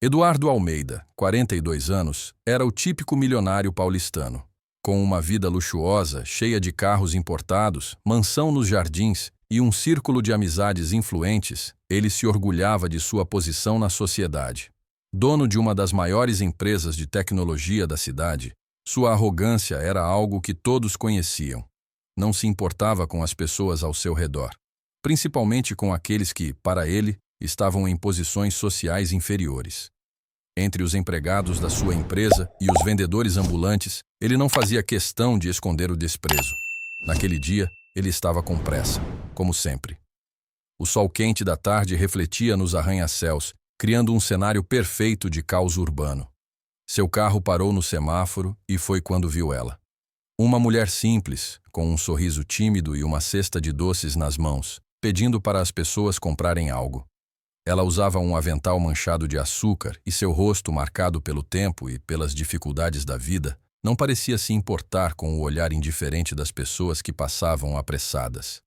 Eduardo Almeida, 42 anos, era o típico milionário paulistano. Com uma vida luxuosa, cheia de carros importados, mansão nos Jardins e um círculo de amizades influentes, ele se orgulhava de sua posição na sociedade. Dono de uma das maiores empresas de tecnologia da cidade, sua arrogância era algo que todos conheciam. Não se importava com as pessoas ao seu redor, principalmente com aqueles que, para ele, estavam em posições sociais inferiores. Entre os empregados da sua empresa e os vendedores ambulantes, ele não fazia questão de esconder o desprezo. Naquele dia, ele estava com pressa, como sempre. O sol quente da tarde refletia nos arranha-céus, criando um cenário perfeito de caos urbano. Seu carro parou no semáforo e foi quando viu ela. Uma mulher simples, com um sorriso tímido e uma cesta de doces nas mãos, pedindo para as pessoas comprarem algo. Ela usava um avental manchado de açúcar e seu rosto, marcado pelo tempo e pelas dificuldades da vida, não parecia se importar com o olhar indiferente das pessoas que passavam apressadas.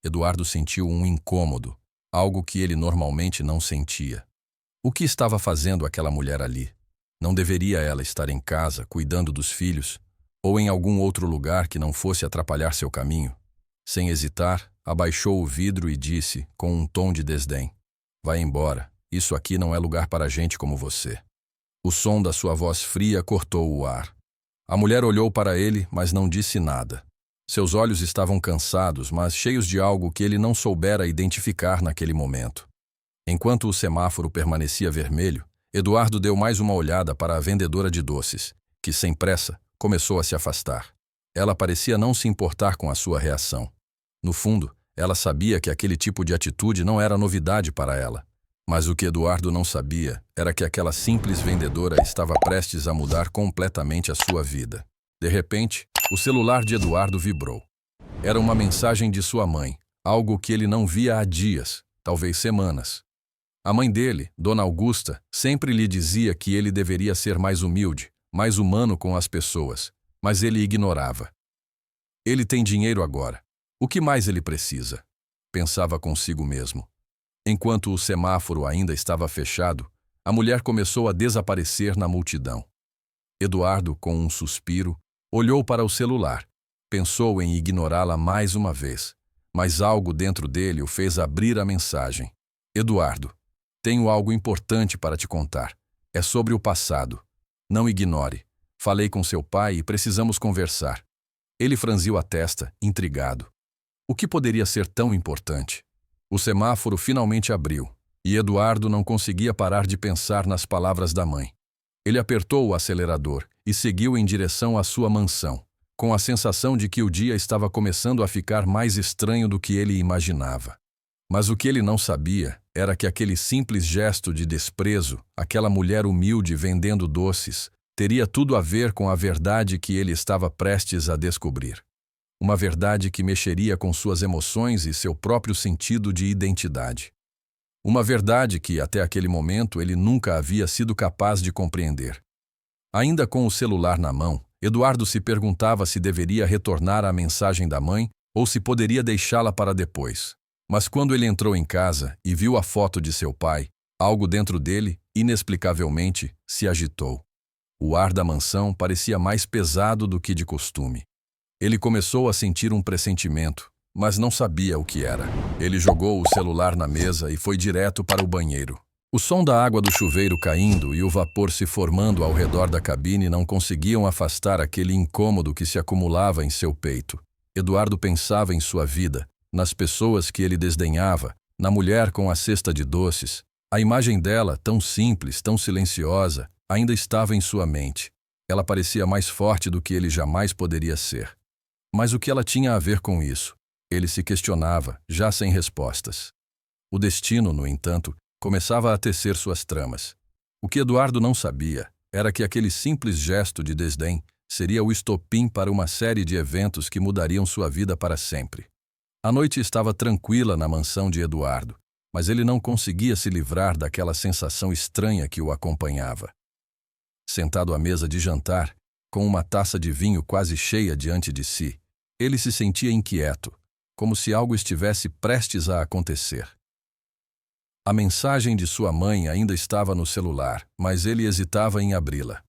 Eduardo sentiu um incômodo, algo que ele normalmente não sentia. O que estava fazendo aquela mulher ali? Não deveria ela estar em casa, cuidando dos filhos, ou em algum outro lugar que não fosse atrapalhar seu caminho? Sem hesitar, abaixou o vidro e disse, com um tom de desdém: "Vai embora, isso aqui não é lugar para gente como você." O som da sua voz fria cortou o ar. A mulher olhou para ele, mas não disse nada. Seus olhos estavam cansados, mas cheios de algo que ele não soubera identificar naquele momento. Enquanto o semáforo permanecia vermelho, Eduardo deu mais uma olhada para a vendedora de doces, que, sem pressa, começou a se afastar. Ela parecia não se importar com a sua reação. No fundo, ela sabia que aquele tipo de atitude não era novidade para ela. Mas o que Eduardo não sabia era que aquela simples vendedora estava prestes a mudar completamente a sua vida. De repente, o celular de Eduardo vibrou. Era uma mensagem de sua mãe, algo que ele não via há dias, talvez semanas. A mãe dele, Dona Augusta, sempre lhe dizia que ele deveria ser mais humilde, mais humano com as pessoas, mas ele ignorava. Ele tem dinheiro agora. O que mais ele precisa? Pensava consigo mesmo. Enquanto o semáforo ainda estava fechado, a mulher começou a desaparecer na multidão. Eduardo, com um suspiro, olhou para o celular. Pensou em ignorá-la mais uma vez, mas algo dentro dele o fez abrir a mensagem. "Eduardo, tenho algo importante para te contar. É sobre o passado. Não ignore. Falei com seu pai e precisamos conversar." Ele franziu a testa, intrigado. O que poderia ser tão importante? O semáforo finalmente abriu, e Eduardo não conseguia parar de pensar nas palavras da mãe. Ele apertou o acelerador e seguiu em direção à sua mansão, com a sensação de que o dia estava começando a ficar mais estranho do que ele imaginava. Mas o que ele não sabia era que aquele simples gesto de desprezo, aquela mulher humilde vendendo doces, teria tudo a ver com a verdade que ele estava prestes a descobrir. Uma verdade que mexeria com suas emoções e seu próprio sentido de identidade. Uma verdade que, até aquele momento, ele nunca havia sido capaz de compreender. Ainda com o celular na mão, Eduardo se perguntava se deveria retornar a mensagem da mãe ou se poderia deixá-la para depois. Mas quando ele entrou em casa e viu a foto de seu pai, algo dentro dele, inexplicavelmente, se agitou. O ar da mansão parecia mais pesado do que de costume. Ele começou a sentir um pressentimento, mas não sabia o que era. Ele jogou o celular na mesa e foi direto para o banheiro. O som da água do chuveiro caindo e o vapor se formando ao redor da cabine não conseguiam afastar aquele incômodo que se acumulava em seu peito. Eduardo pensava em sua vida, nas pessoas que ele desdenhava, na mulher com a cesta de doces. A imagem dela, tão simples, tão silenciosa, ainda estava em sua mente. Ela parecia mais forte do que ele jamais poderia ser. Mas o que ela tinha a ver com isso? Ele se questionava, já sem respostas. O destino, no entanto, começava a tecer suas tramas. O que Eduardo não sabia era que aquele simples gesto de desdém seria o estopim para uma série de eventos que mudariam sua vida para sempre. A noite estava tranquila na mansão de Eduardo, mas ele não conseguia se livrar daquela sensação estranha que o acompanhava. Sentado à mesa de jantar, com uma taça de vinho quase cheia diante de si, ele se sentia inquieto, como se algo estivesse prestes a acontecer. A mensagem de sua mãe ainda estava no celular, mas ele hesitava em abri-la.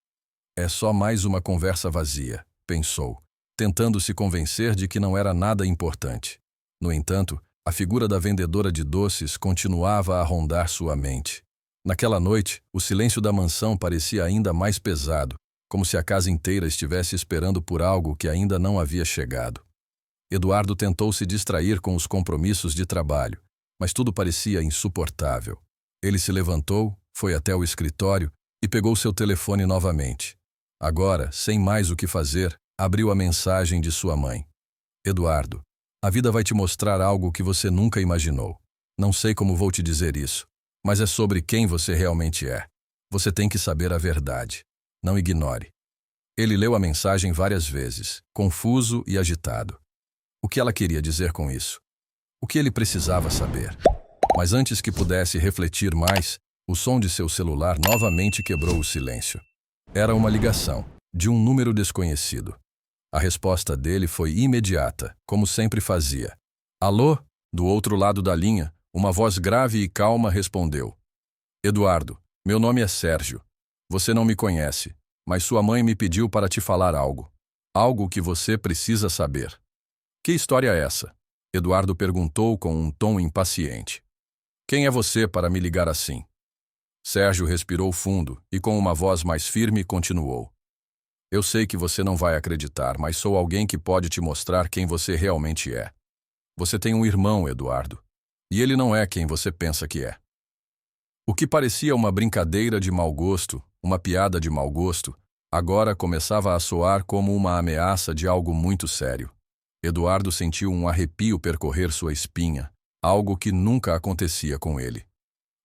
É só mais uma conversa vazia, pensou, tentando se convencer de que não era nada importante. No entanto, a figura da vendedora de doces continuava a rondar sua mente. Naquela noite, o silêncio da mansão parecia ainda mais pesado, como se a casa inteira estivesse esperando por algo que ainda não havia chegado. Eduardo tentou se distrair com os compromissos de trabalho, mas tudo parecia insuportável. Ele se levantou, foi até o escritório e pegou seu telefone novamente. Agora, sem mais o que fazer, abriu a mensagem de sua mãe. Eduardo, a vida vai te mostrar algo que você nunca imaginou. Não sei como vou te dizer isso, mas é sobre quem você realmente é. Você tem que saber a verdade. Não ignore. Ele leu a mensagem várias vezes, confuso e agitado. O que ela queria dizer com isso? O que ele precisava saber? Mas antes que pudesse refletir mais, o som de seu celular novamente quebrou o silêncio. Era uma ligação, de um número desconhecido. A resposta dele foi imediata, como sempre fazia. Alô? Do outro lado da linha, uma voz grave e calma respondeu. Eduardo, meu nome é Sérgio. Você não me conhece, mas sua mãe me pediu para te falar algo. Algo que você precisa saber. Que história é essa? Eduardo perguntou com um tom impaciente. Quem é você para me ligar assim? Sérgio respirou fundo e com uma voz mais firme continuou. Eu sei que você não vai acreditar, mas sou alguém que pode te mostrar quem você realmente é. Você tem um irmão, Eduardo, e ele não é quem você pensa que é. O que parecia uma brincadeira de mau gosto, uma piada de mau gosto, agora começava a soar como uma ameaça de algo muito sério. Eduardo sentiu um arrepio percorrer sua espinha, algo que nunca acontecia com ele.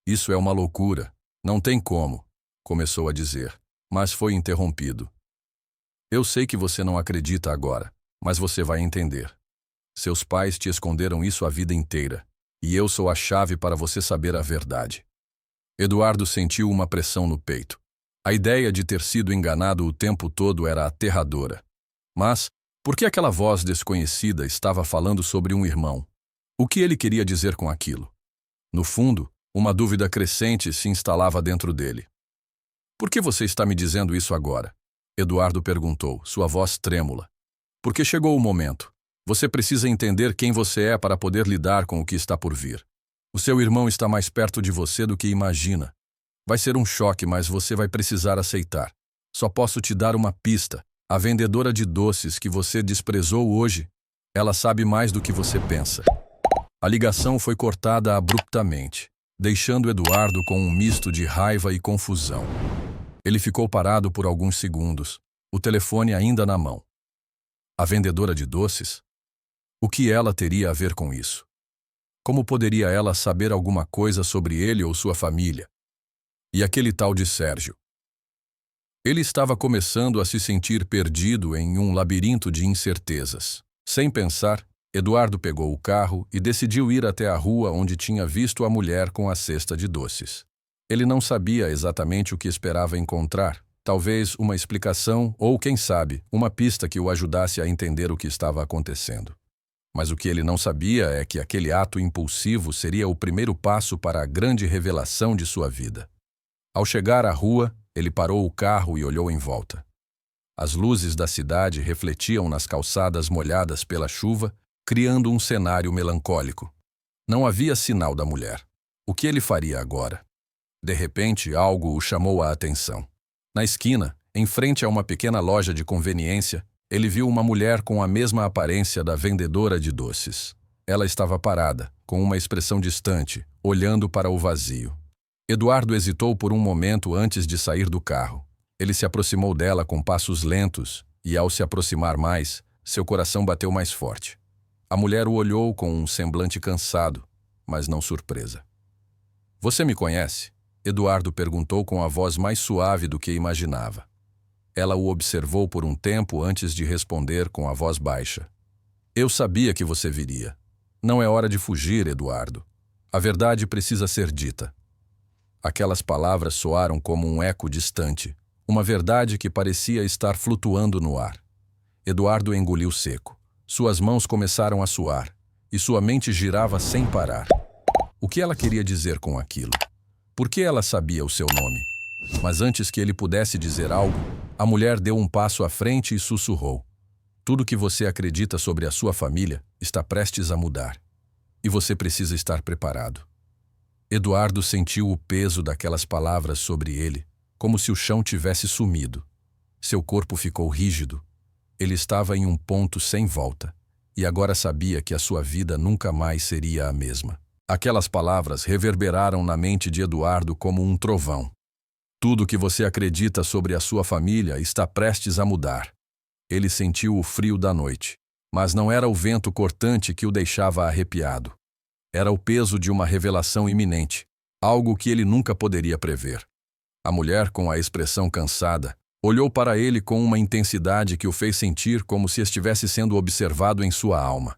Isso é uma loucura. Não tem como, começou a dizer, mas foi interrompido. Eu sei que você não acredita agora, mas você vai entender. Seus pais te esconderam isso a vida inteira, e eu sou a chave para você saber a verdade. Eduardo sentiu uma pressão no peito. A ideia de ter sido enganado o tempo todo era aterradora. Mas, por que aquela voz desconhecida estava falando sobre um irmão? O que ele queria dizer com aquilo? No fundo, uma dúvida crescente se instalava dentro dele. Por que você está me dizendo isso agora? Eduardo perguntou, sua voz trêmula. Porque chegou o momento. Você precisa entender quem você é para poder lidar com o que está por vir. O seu irmão está mais perto de você do que imagina. Vai ser um choque, mas você vai precisar aceitar. Só posso te dar uma pista. A vendedora de doces que você desprezou hoje, ela sabe mais do que você pensa. A ligação foi cortada abruptamente, deixando Eduardo com um misto de raiva e confusão. Ele ficou parado por alguns segundos, o telefone ainda na mão. A vendedora de doces? O que ela teria a ver com isso? Como poderia ela saber alguma coisa sobre ele ou sua família? E aquele tal de Sérgio? Ele estava começando a se sentir perdido em um labirinto de incertezas. Sem pensar, Eduardo pegou o carro e decidiu ir até a rua onde tinha visto a mulher com a cesta de doces. Ele não sabia exatamente o que esperava encontrar, talvez uma explicação ou, quem sabe, uma pista que o ajudasse a entender o que estava acontecendo. Mas o que ele não sabia é que aquele ato impulsivo seria o primeiro passo para a grande revelação de sua vida. Ao chegar à rua, ele parou o carro e olhou em volta. As luzes da cidade refletiam nas calçadas molhadas pela chuva, criando um cenário melancólico. Não havia sinal da mulher. O que ele faria agora? De repente, algo o chamou a atenção. Na esquina, em frente a uma pequena loja de conveniência, ele viu uma mulher com a mesma aparência da vendedora de doces. Ela estava parada, com uma expressão distante, olhando para o vazio. Eduardo hesitou por um momento antes de sair do carro. Ele se aproximou dela com passos lentos e, ao se aproximar mais, seu coração bateu mais forte. A mulher o olhou com um semblante cansado, mas não surpresa. Você me conhece? Eduardo perguntou com a voz mais suave do que imaginava. Ela o observou por um tempo antes de responder com a voz baixa. Eu sabia que você viria. Não é hora de fugir, Eduardo. A verdade precisa ser dita. Aquelas palavras soaram como um eco distante, uma verdade que parecia estar flutuando no ar. Eduardo engoliu seco. Suas mãos começaram a suar, e sua mente girava sem parar. O que ela queria dizer com aquilo? Por que ela sabia o seu nome? Mas antes que ele pudesse dizer algo, a mulher deu um passo à frente e sussurrou: tudo que você acredita sobre a sua família está prestes a mudar. E você precisa estar preparado. Eduardo sentiu o peso daquelas palavras sobre ele, como se o chão tivesse sumido. Seu corpo ficou rígido. Ele estava em um ponto sem volta, e agora sabia que a sua vida nunca mais seria a mesma. Aquelas palavras reverberaram na mente de Eduardo como um trovão. Tudo que você acredita sobre a sua família está prestes a mudar. Ele sentiu o frio da noite, mas não era o vento cortante que o deixava arrepiado. Era o peso de uma revelação iminente, algo que ele nunca poderia prever. A mulher, com a expressão cansada, olhou para ele com uma intensidade que o fez sentir como se estivesse sendo observado em sua alma.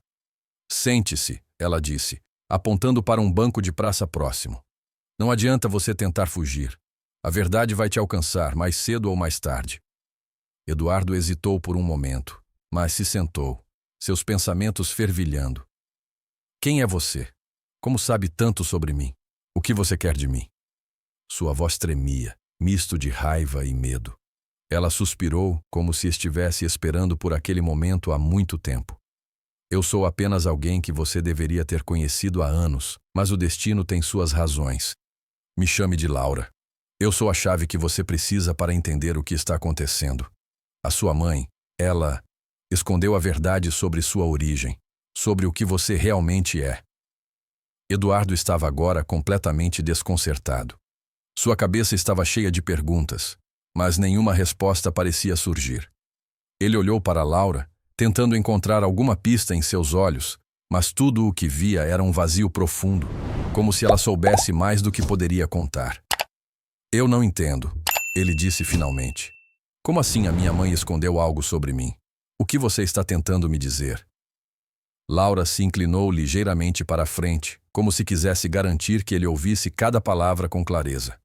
Sente-se, ela disse, apontando para um banco de praça próximo. Não adianta você tentar fugir. A verdade vai te alcançar, mais cedo ou mais tarde. Eduardo hesitou por um momento, mas se sentou, seus pensamentos fervilhando. Quem é você? Como sabe tanto sobre mim? O que você quer de mim? Sua voz tremia, misto de raiva e medo. Ela suspirou, como se estivesse esperando por aquele momento há muito tempo. Eu sou apenas alguém que você deveria ter conhecido há anos, mas o destino tem suas razões. Me chame de Laura. Eu sou a chave que você precisa para entender o que está acontecendo. A sua mãe, ela escondeu a verdade sobre sua origem, sobre o que você realmente é. Eduardo estava agora completamente desconcertado. Sua cabeça estava cheia de perguntas, mas nenhuma resposta parecia surgir. Ele olhou para Laura, tentando encontrar alguma pista em seus olhos, mas tudo o que via era um vazio profundo, como se ela soubesse mais do que poderia contar. Eu não entendo, ele disse finalmente. Como assim a minha mãe escondeu algo sobre mim? O que você está tentando me dizer? Laura se inclinou ligeiramente para a frente, como se quisesse garantir que ele ouvisse cada palavra com clareza.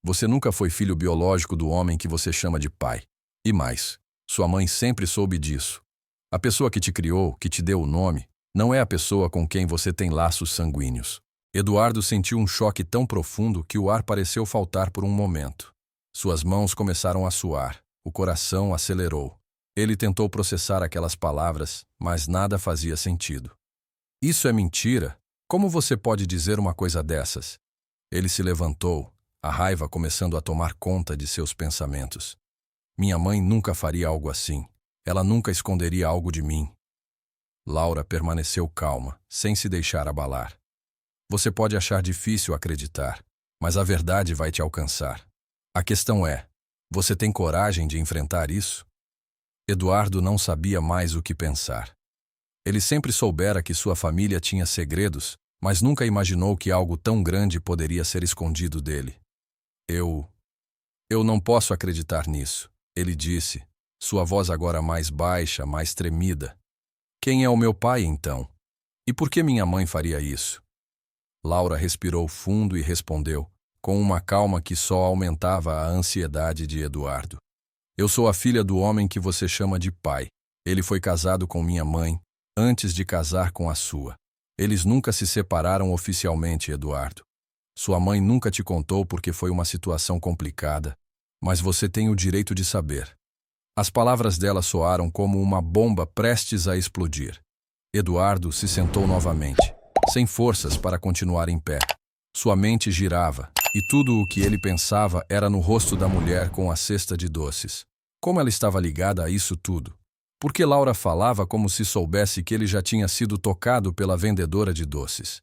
Você nunca foi filho biológico do homem que você chama de pai. E mais, sua mãe sempre soube disso. A pessoa que te criou, que te deu o nome, não é a pessoa com quem você tem laços sanguíneos. Eduardo sentiu um choque tão profundo que o ar pareceu faltar por um momento. Suas mãos começaram a suar, o coração acelerou. Ele tentou processar aquelas palavras, mas nada fazia sentido. Isso é mentira? Como você pode dizer uma coisa dessas? Ele se levantou, a raiva começando a tomar conta de seus pensamentos. Minha mãe nunca faria algo assim. Ela nunca esconderia algo de mim. Laura permaneceu calma, sem se deixar abalar. Você pode achar difícil acreditar, mas a verdade vai te alcançar. A questão é, você tem coragem de enfrentar isso? Eduardo não sabia mais o que pensar. Ele sempre soubera que sua família tinha segredos, mas nunca imaginou que algo tão grande poderia ser escondido dele. Eu não posso acreditar nisso, ele disse, sua voz agora mais baixa, mais tremida. Quem é o meu pai, então? E por que minha mãe faria isso? Laura respirou fundo e respondeu, com uma calma que só aumentava a ansiedade de Eduardo. Eu sou a filha do homem que você chama de pai. Ele foi casado com minha mãe, antes de casar com a sua. Eles nunca se separaram oficialmente, Eduardo. Sua mãe nunca te contou porque foi uma situação complicada, mas você tem o direito de saber. As palavras dela soaram como uma bomba prestes a explodir. Eduardo se sentou novamente, sem forças para continuar em pé. Sua mente girava, e tudo o que ele pensava era no rosto da mulher com a cesta de doces. Como ela estava ligada a isso tudo? Por que Laura falava como se soubesse que ele já tinha sido tocado pela vendedora de doces?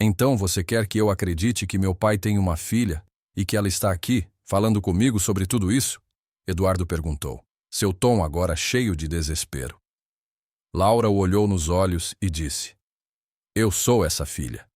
Então você quer que eu acredite que meu pai tem uma filha e que ela está aqui, falando comigo sobre tudo isso? Eduardo perguntou, seu tom agora cheio de desespero. Laura o olhou nos olhos e disse, eu sou essa filha.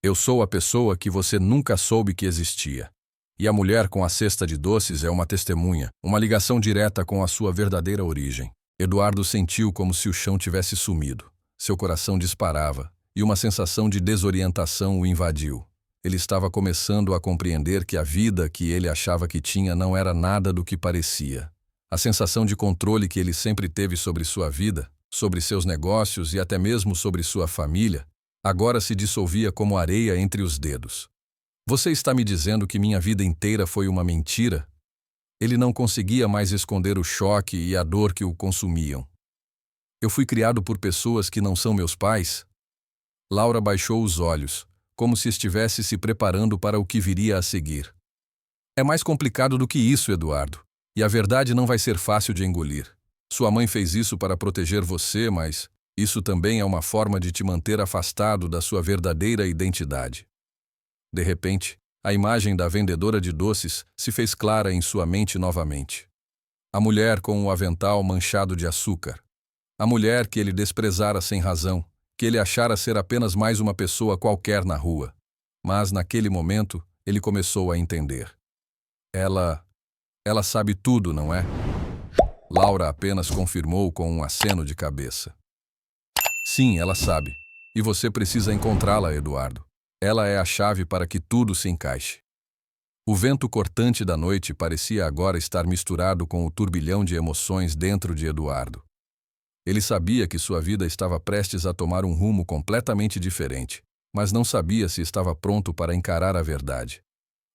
Eu sou a pessoa que você nunca soube que existia. E a mulher com a cesta de doces é uma testemunha, uma ligação direta com a sua verdadeira origem. Eduardo sentiu como se o chão tivesse sumido. Seu coração disparava, e uma sensação de desorientação o invadiu. Ele estava começando a compreender que a vida que ele achava que tinha não era nada do que parecia. A sensação de controle que ele sempre teve sobre sua vida, sobre seus negócios e até mesmo sobre sua família, agora se dissolvia como areia entre os dedos. Você está me dizendo que minha vida inteira foi uma mentira? Ele não conseguia mais esconder o choque e a dor que o consumiam. Eu fui criado por pessoas que não são meus pais? Laura baixou os olhos, como se estivesse se preparando para o que viria a seguir. É mais complicado do que isso, Eduardo. E a verdade não vai ser fácil de engolir. Sua mãe fez isso para proteger você, mas isso também é uma forma de te manter afastado da sua verdadeira identidade. De repente, a imagem da vendedora de doces se fez clara em sua mente novamente. A mulher com o avental manchado de açúcar. A mulher que ele desprezara sem razão, que ele achara ser apenas mais uma pessoa qualquer na rua. Mas, naquele momento, ele começou a entender. Ela sabe tudo, não é? Laura apenas confirmou com um aceno de cabeça. Sim, ela sabe. E você precisa encontrá-la, Eduardo. Ela é a chave para que tudo se encaixe. O vento cortante da noite parecia agora estar misturado com o turbilhão de emoções dentro de Eduardo. Ele sabia que sua vida estava prestes a tomar um rumo completamente diferente, mas não sabia se estava pronto para encarar a verdade.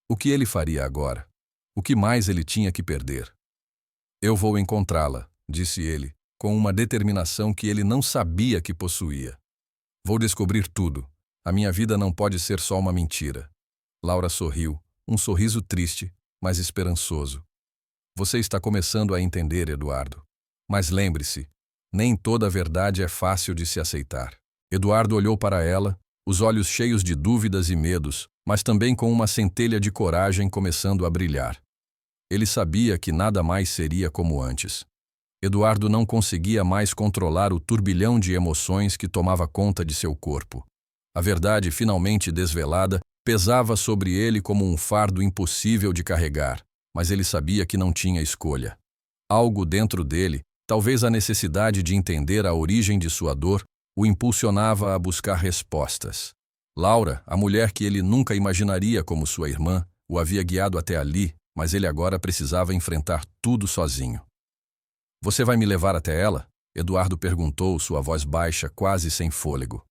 O que ele faria agora? O que mais ele tinha que perder? Eu vou encontrá-la, disse ele, com uma determinação que ele não sabia que possuía. Vou descobrir tudo. A minha vida não pode ser só uma mentira. Laura sorriu, um sorriso triste, mas esperançoso. Você está começando a entender, Eduardo. Mas lembre-se, nem toda a verdade é fácil de se aceitar. Eduardo olhou para ela, os olhos cheios de dúvidas e medos, mas também com uma centelha de coragem começando a brilhar. Ele sabia que nada mais seria como antes. Eduardo não conseguia mais controlar o turbilhão de emoções que tomava conta de seu corpo. A verdade, finalmente desvelada, pesava sobre ele como um fardo impossível de carregar, mas ele sabia que não tinha escolha. Algo dentro dele, talvez a necessidade de entender a origem de sua dor, o impulsionava a buscar respostas. Laura, a mulher que ele nunca imaginaria como sua irmã, o havia guiado até ali, mas ele agora precisava enfrentar tudo sozinho. Você vai me levar até ela? Eduardo perguntou, sua voz baixa, quase sem fôlego.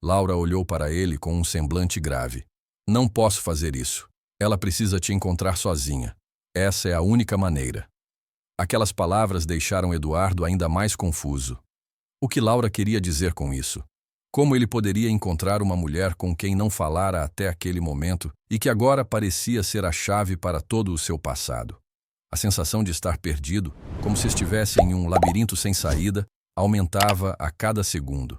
Laura olhou para ele com um semblante grave. Não posso fazer isso. Ela precisa te encontrar sozinha. Essa é a única maneira. Aquelas palavras deixaram Eduardo ainda mais confuso. O que Laura queria dizer com isso? Como ele poderia encontrar uma mulher com quem não falara até aquele momento e que agora parecia ser a chave para todo o seu passado? A sensação de estar perdido, como se estivesse em um labirinto sem saída, aumentava a cada segundo.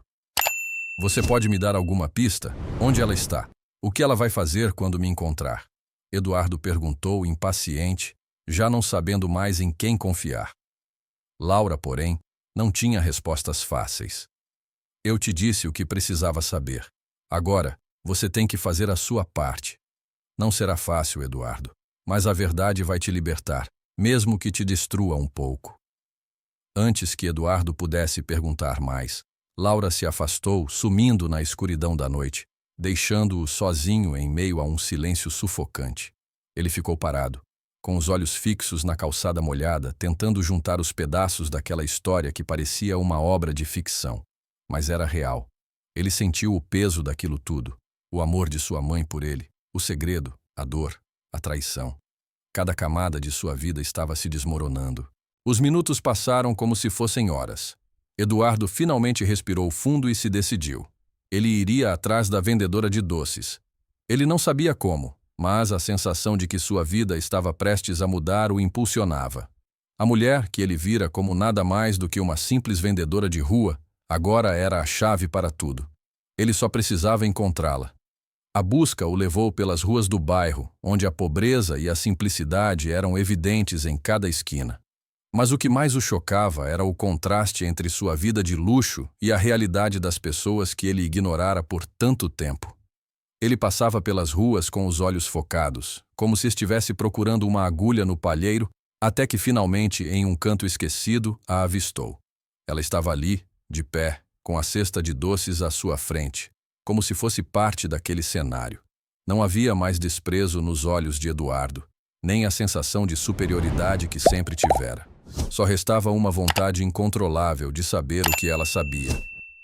Você pode me dar alguma pista? Onde ela está? O que ela vai fazer quando me encontrar? Eduardo perguntou, impaciente, já não sabendo mais em quem confiar. Laura, porém, não tinha respostas fáceis. Eu te disse o que precisava saber. Agora, você tem que fazer a sua parte. Não será fácil, Eduardo, mas a verdade vai te libertar, mesmo que te destrua um pouco. Antes que Eduardo pudesse perguntar mais, Laura se afastou, sumindo na escuridão da noite, deixando-o sozinho em meio a um silêncio sufocante. Ele ficou parado, com os olhos fixos na calçada molhada, tentando juntar os pedaços daquela história que parecia uma obra de ficção. Mas era real. Ele sentiu o peso daquilo tudo, o amor de sua mãe por ele, o segredo, a dor, a traição. Cada camada de sua vida estava se desmoronando. Os minutos passaram como se fossem horas. Eduardo finalmente respirou fundo e se decidiu. Ele iria atrás da vendedora de doces. Ele não sabia como, mas a sensação de que sua vida estava prestes a mudar o impulsionava. A mulher, que ele vira como nada mais do que uma simples vendedora de rua, agora era a chave para tudo. Ele só precisava encontrá-la. A busca o levou pelas ruas do bairro, onde a pobreza e a simplicidade eram evidentes em cada esquina. Mas o que mais o chocava era o contraste entre sua vida de luxo e a realidade das pessoas que ele ignorara por tanto tempo. Ele passava pelas ruas com os olhos focados, como se estivesse procurando uma agulha no palheiro, até que finalmente, em um canto esquecido, a avistou. Ela estava ali, de pé, com a cesta de doces à sua frente, como se fosse parte daquele cenário. Não havia mais desprezo nos olhos de Eduardo, nem a sensação de superioridade que sempre tivera. Só restava uma vontade incontrolável de saber o que ela sabia.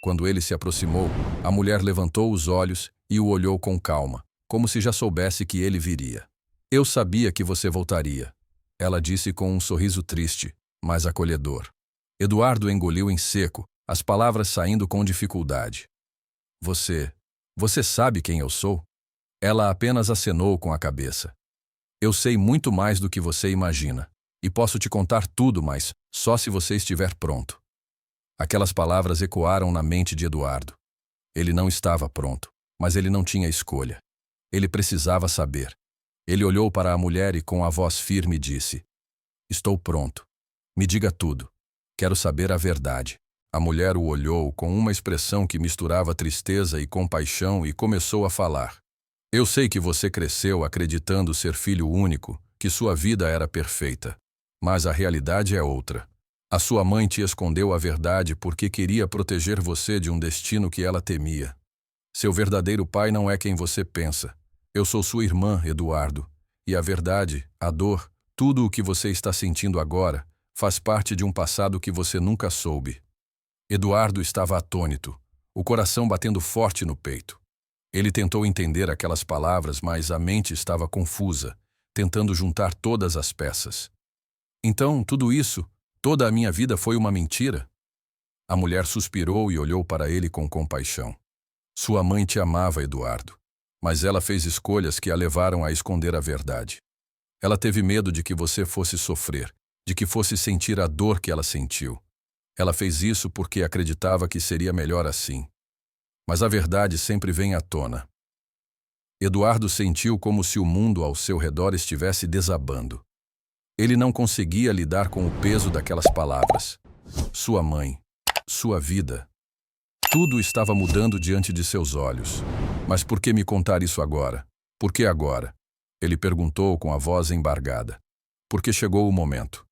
Quando ele se aproximou, a mulher levantou os olhos e o olhou com calma, como se já soubesse que ele viria. Eu sabia que você voltaria, ela disse com um sorriso triste, mas acolhedor. Eduardo engoliu em seco, as palavras saindo com dificuldade. Você sabe quem eu sou? Ela apenas acenou com a cabeça. Eu sei muito mais do que você imagina, e posso te contar tudo, mas só se você estiver pronto. Aquelas palavras ecoaram na mente de Eduardo. Ele não estava pronto, mas ele não tinha escolha. Ele precisava saber. Ele olhou para a mulher e com a voz firme disse: Estou pronto. Me diga tudo. Quero saber a verdade. A mulher o olhou com uma expressão que misturava tristeza e compaixão e começou a falar. Eu sei que você cresceu acreditando ser filho único, que sua vida era perfeita. Mas a realidade é outra. A sua mãe te escondeu a verdade porque queria proteger você de um destino que ela temia. Seu verdadeiro pai não é quem você pensa. Eu sou sua irmã, Eduardo. E a verdade, a dor, tudo o que você está sentindo agora, faz parte de um passado que você nunca soube. Eduardo estava atônito, o coração batendo forte no peito. Ele tentou entender aquelas palavras, mas a mente estava confusa, tentando juntar todas as peças. Então, tudo isso, toda a minha vida foi uma mentira? A mulher suspirou e olhou para ele com compaixão. Sua mãe te amava, Eduardo, mas ela fez escolhas que a levaram a esconder a verdade. Ela teve medo de que você fosse sofrer, de que fosse sentir a dor que ela sentiu. Ela fez isso porque acreditava que seria melhor assim. Mas a verdade sempre vem à tona. Eduardo sentiu como se o mundo ao seu redor estivesse desabando. Ele não conseguia lidar com o peso daquelas palavras. Sua mãe, sua vida. Tudo estava mudando diante de seus olhos. Mas por que me contar isso agora? Por que agora? Ele perguntou com a voz embargada. Porque chegou o momento.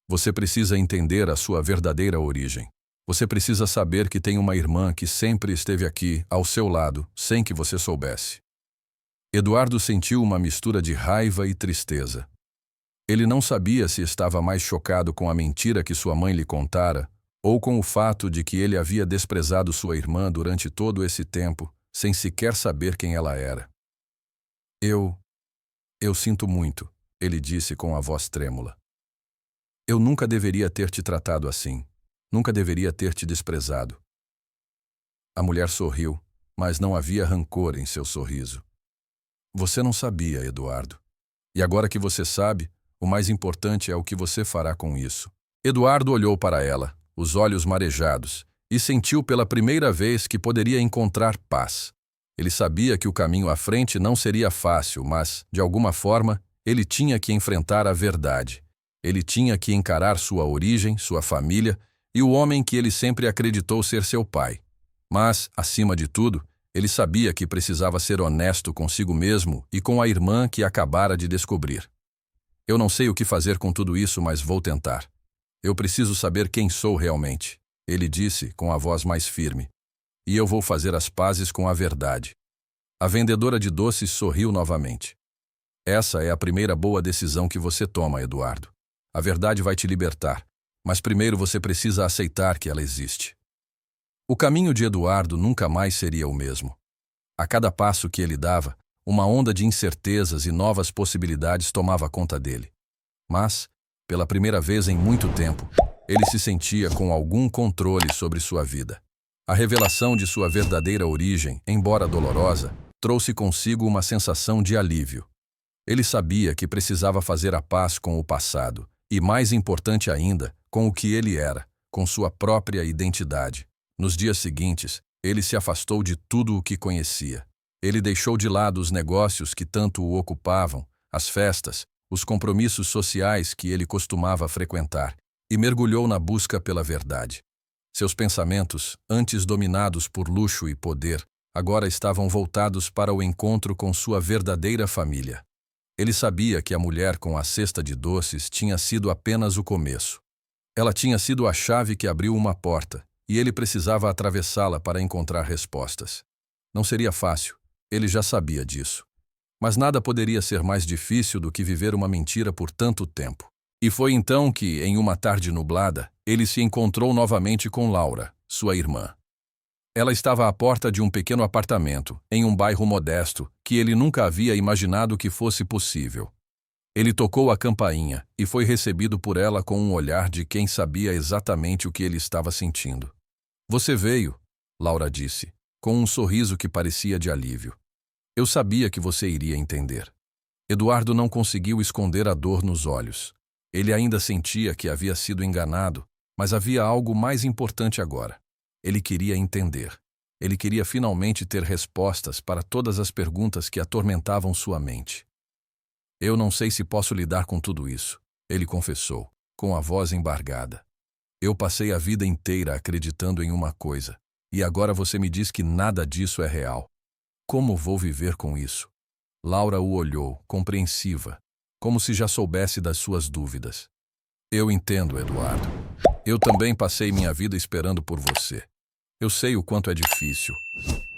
Você precisa entender a sua verdadeira origem. Você precisa saber que tem uma irmã que sempre esteve aqui, ao seu lado, sem que você soubesse. Eduardo sentiu uma mistura de raiva e tristeza. Ele não sabia se estava mais chocado com a mentira que sua mãe lhe contara, ou com o fato de que ele havia desprezado sua irmã durante todo esse tempo, sem sequer saber quem ela era. Eu sinto muito, ele disse com a voz trêmula. Eu nunca deveria ter te tratado assim. Nunca deveria ter te desprezado. A mulher sorriu, mas não havia rancor em seu sorriso. Você não sabia, Eduardo. E agora que você sabe, o mais importante é o que você fará com isso. Eduardo olhou para ela, os olhos marejados, e sentiu pela primeira vez que poderia encontrar paz. Ele sabia que o caminho à frente não seria fácil, mas, de alguma forma, ele tinha que enfrentar a verdade. Ele tinha que encarar sua origem, sua família e o homem que ele sempre acreditou ser seu pai. Mas, acima de tudo, ele sabia que precisava ser honesto consigo mesmo e com a irmã que acabara de descobrir. Eu não sei o que fazer com tudo isso, mas vou tentar. Eu preciso saber quem sou realmente, ele disse com a voz mais firme. E eu vou fazer as pazes com a verdade. A vendedora de doces sorriu novamente. Essa é a primeira boa decisão que você toma, Eduardo. A verdade vai te libertar, mas primeiro você precisa aceitar que ela existe. O caminho de Eduardo nunca mais seria o mesmo. A cada passo que ele dava, uma onda de incertezas e novas possibilidades tomava conta dele. Mas, pela primeira vez em muito tempo, ele se sentia com algum controle sobre sua vida. A revelação de sua verdadeira origem, embora dolorosa, trouxe consigo uma sensação de alívio. Ele sabia que precisava fazer a paz com o passado, e mais importante ainda, com o que ele era, com sua própria identidade. Nos dias seguintes, ele se afastou de tudo o que conhecia. Ele deixou de lado os negócios que tanto o ocupavam, as festas, os compromissos sociais que ele costumava frequentar, e mergulhou na busca pela verdade. Seus pensamentos, antes dominados por luxo e poder, agora estavam voltados para o encontro com sua verdadeira família. Ele sabia que a mulher com a cesta de doces tinha sido apenas o começo. Ela tinha sido a chave que abriu uma porta, e ele precisava atravessá-la para encontrar respostas. Não seria fácil, ele já sabia disso. Mas nada poderia ser mais difícil do que viver uma mentira por tanto tempo. E foi então que, em uma tarde nublada, ele se encontrou novamente com Laura, sua irmã. Ela estava à porta de um pequeno apartamento, em um bairro modesto, que ele nunca havia imaginado que fosse possível. Ele tocou a campainha e foi recebido por ela com um olhar de quem sabia exatamente o que ele estava sentindo. "Você veio", Laura disse, com um sorriso que parecia de alívio. "Eu sabia que você iria entender." Eduardo não conseguiu esconder a dor nos olhos. Ele ainda sentia que havia sido enganado, mas havia algo mais importante agora. Ele queria entender. Ele queria finalmente ter respostas para todas as perguntas que atormentavam sua mente. "Eu não sei se posso lidar com tudo isso", ele confessou, com a voz embargada. "Eu passei a vida inteira acreditando em uma coisa, e agora você me diz que nada disso é real. Como vou viver com isso?" Laura o olhou, compreensiva, como se já soubesse das suas dúvidas. "Eu entendo, Eduardo. Eu também passei minha vida esperando por você. Eu sei o quanto é difícil,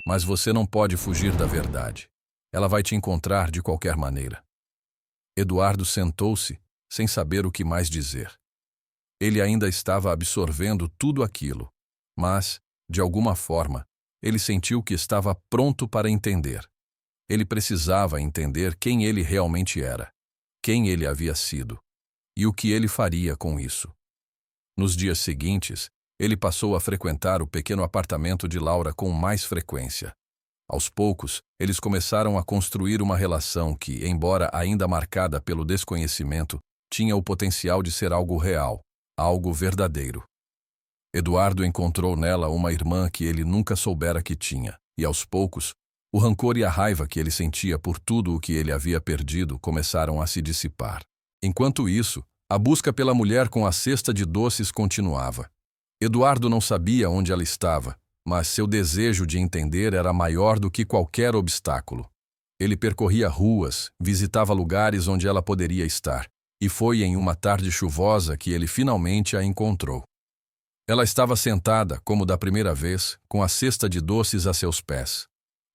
mas você não pode fugir da verdade. Ela vai te encontrar de qualquer maneira." Eduardo sentou-se, sem saber o que mais dizer. Ele ainda estava absorvendo tudo aquilo, mas, de alguma forma, ele sentiu que estava pronto para entender. Ele precisava entender quem ele realmente era, quem ele havia sido, e o que ele faria com isso. Nos dias seguintes, ele passou a frequentar o pequeno apartamento de Laura com mais frequência. Aos poucos, eles começaram a construir uma relação que, embora ainda marcada pelo desconhecimento, tinha o potencial de ser algo real, algo verdadeiro. Eduardo encontrou nela uma irmã que ele nunca soubera que tinha, e aos poucos, o rancor e a raiva que ele sentia por tudo o que ele havia perdido começaram a se dissipar. Enquanto isso, a busca pela mulher com a cesta de doces continuava. Eduardo não sabia onde ela estava, mas seu desejo de entender era maior do que qualquer obstáculo. Ele percorria ruas, visitava lugares onde ela poderia estar, e foi em uma tarde chuvosa que ele finalmente a encontrou. Ela estava sentada, como da primeira vez, com a cesta de doces a seus pés.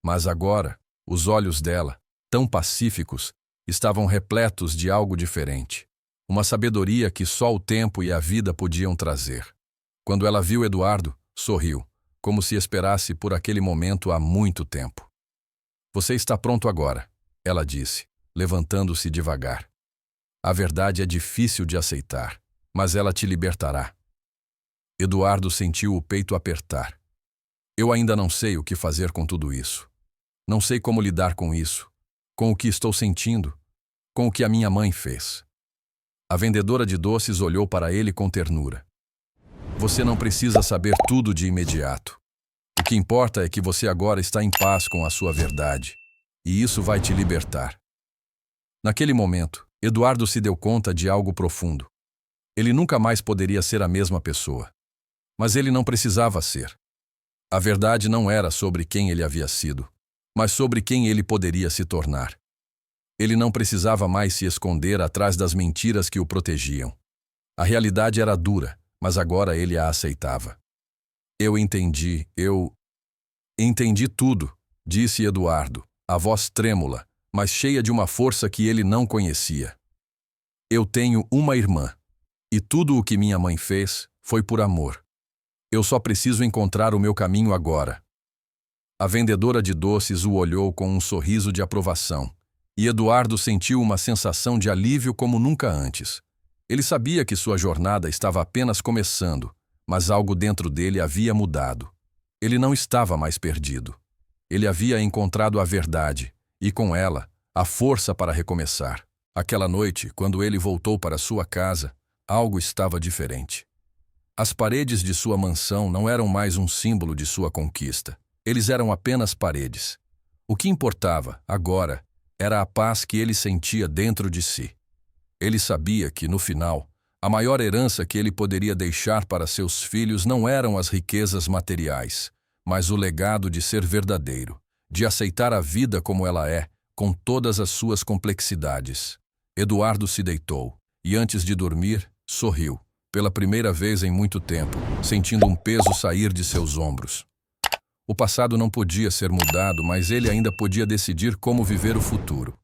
Mas agora, os olhos dela, tão pacíficos, estavam repletos de algo diferente. Uma sabedoria que só o tempo e a vida podiam trazer. Quando ela viu Eduardo, sorriu, como se esperasse por aquele momento há muito tempo. "Você está pronto agora", ela disse, levantando-se devagar. "A verdade é difícil de aceitar, mas ela te libertará." Eduardo sentiu o peito apertar. "Eu ainda não sei o que fazer com tudo isso. Não sei como lidar com isso, com o que estou sentindo, com o que a minha mãe fez." A vendedora de doces olhou para ele com ternura. "Você não precisa saber tudo de imediato. O que importa é que você agora está em paz com a sua verdade, e isso vai te libertar." Naquele momento, Eduardo se deu conta de algo profundo. Ele nunca mais poderia ser a mesma pessoa. Mas ele não precisava ser. A verdade não era sobre quem ele havia sido, mas sobre quem ele poderia se tornar. Ele não precisava mais se esconder atrás das mentiras que o protegiam. A realidade era dura, mas agora ele a aceitava. Eu entendi tudo", disse Eduardo, a voz trêmula, mas cheia de uma força que ele não conhecia. "Eu tenho uma irmã, e tudo o que minha mãe fez foi por amor. Eu só preciso encontrar o meu caminho agora." A vendedora de doces o olhou com um sorriso de aprovação, e Eduardo sentiu uma sensação de alívio como nunca antes. Ele sabia que sua jornada estava apenas começando, mas algo dentro dele havia mudado. Ele não estava mais perdido. Ele havia encontrado a verdade, e com ela, a força para recomeçar. Aquela noite, quando ele voltou para sua casa, algo estava diferente. As paredes de sua mansão não eram mais um símbolo de sua conquista. Eles eram apenas paredes. O que importava, agora, era a paz que ele sentia dentro de si. Ele sabia que, no final, a maior herança que ele poderia deixar para seus filhos não eram as riquezas materiais, mas o legado de ser verdadeiro, de aceitar a vida como ela é, com todas as suas complexidades. Eduardo se deitou, e antes de dormir, sorriu, pela primeira vez em muito tempo, sentindo um peso sair de seus ombros. O passado não podia ser mudado, mas ele ainda podia decidir como viver o futuro.